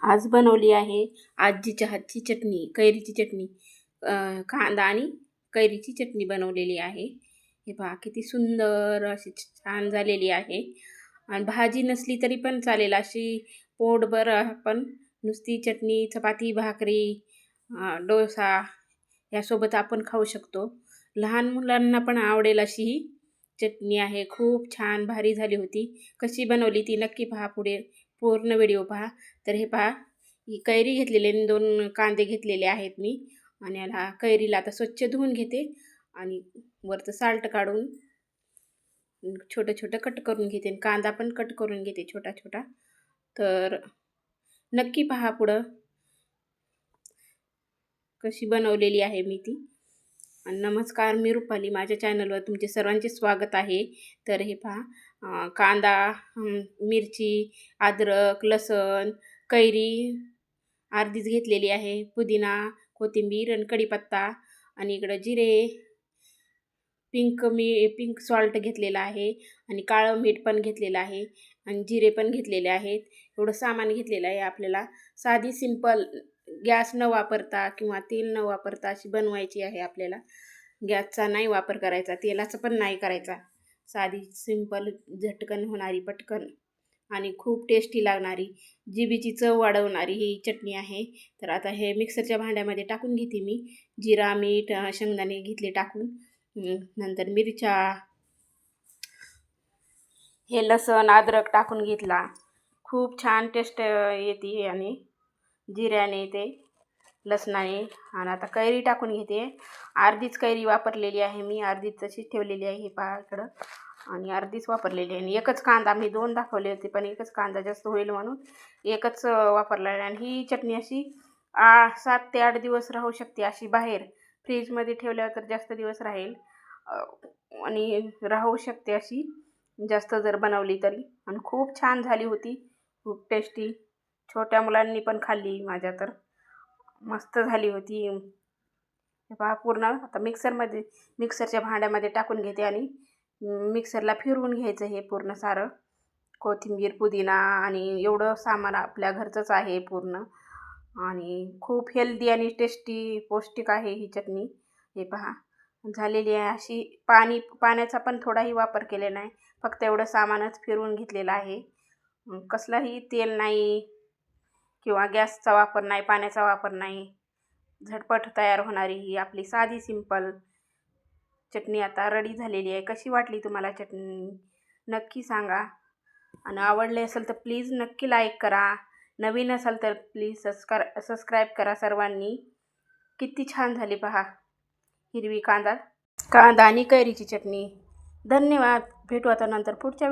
आज बनवली आहे आजीच्या हातची चटणी, कैरीची चटणी. कांदा आणि कैरीची चटणी बनवलेली आहे. हे पहा किती सुंदर अशी छान झालेली आहे. आणि भाजी नसली तरी पण चालेल, अशी पोटभर आपण नुसती चटणी, चपाती, भाकरी, डोसा यासोबत आपण खाऊ शकतो. लहान मुलांना पण आवडेल अशी ही चटणी आहे. खूप छान भारी झाली होती. कशी बनवली ती नक्की पहा, पुढे पूर्ण व्हिडिओ पहा. तर हे पहा, ही कैरी घेतलेली आणि 2 कांदे घेतलेले आहेत मी. आणि याला कैरीला आता स्वच्छ धुवून घेते आणि वरचं साल्ट काढून छोटं छोटं कट करून घेते आणि कांदा पण कट करून घेते छोटा छोटा. तर नक्की पहा पुढं कशी बनवलेली आहे मी ती. नमस्कार, मी रुपाली. माझ्या चॅनलवर तुमचे सर्वांचे स्वागत आहे. तर हे पहा, कांदा, मिरची, अद्रक, लसूण, कैरी अर्धीच घेतलेली आहे, पुदिना, कोथिंबीर आणि कढीपत्ता. आणि इकडं जिरे, पिंक सॉल्ट घेतलेला आहे आणि काळं मीठ पण घेतलेलं आहे आणि जिरे पण घेतलेले आहेत. एवढं सामान घेतलेलं आहे. आपल्याला साधी सिंपल, गॅस न वापरता किंवा तेल न वापरता अशी बनवायची आहे. आपल्याला गॅसचा नाही वापर करायचा, तेलाचा पण नाही करायचा. साधी सिंपल, झटकन होणारी, पटकन आणि खूप टेस्टी लागणारी, जिभेची चव वाढवणारी ही चटणी आहे. तर आता हे मिक्सरच्या भांड्यामध्ये टाकून घेते मी. जिरा, मीठ, शेंगदाणे घेतले टाकून. नंतर मिरच्या, हे लसूण, अद्रक टाकून घेतला. खूप छान टेस्ट येते आणि जिऱ्याने ते लसणाने. आणि आता कैरी टाकून घेते. अर्धीच कैरी वापरलेली आहे मी, अर्धीच तशीच ठेवलेली आहे. हे पहा इकडं, आणि अर्धीच वापरलेली आहे. आणि एकच कांदा, मी 2 दाखवले होते पण एकच कांदा जास्त होईल म्हणून एकच वापरला आहे. आणि ही चटणी अशी 7 ते 8 दिवस राहू शकते अशी बाहेर. फ्रीजमध्ये ठेवल्यावर तर जास्त दिवस राहील आणि राहू शकते अशी जास्त जर बनवली तरी. आणि खूप छान झाली होती, खूप टेस्टी. छोट्या मुलांनी पण खाल्ली माझ्या, तर मस्त झाली होती. हे पहा पूर्ण आता मिक्सरच्या भांड्यामध्ये टाकून घेते आणि मिक्सरला फिरवून घ्यायचं हे पूर्ण सारं. कोथिंबीर, पुदिना आणि एवढं सामान आपल्या घरचंच आहे पूर्ण. आणि खूप हेल्दी आणि टेस्टी, पौष्टिक आहे ही चटणी. हे पहा झालेली आहे अशी. पाण्याचा पण थोडाही वापर केलेला नाही, फक्त एवढं सामानच फिरवून घेतलेलं आहे. कसलाही तेल नाही किंवा गॅसचा वापर नाही, पाण्याचा वापर नाही. झटपट तयार होणारी ही आपली साधी सिंपल चटणी आता रेडी झालेली आहे. कशी वाटली तुम्हाला चटणी नक्की सांगा. आणि आवडले असेल तर प्लीज नक्की लाईक करा. नवीन असाल तर प्लीज सबस्क्राईब करा सर्वांनी. किती छान झाली पहा, हिरवी कांदा आणि कैरीची चटणी. धन्यवाद. भेटू आता नंतर पुढच्या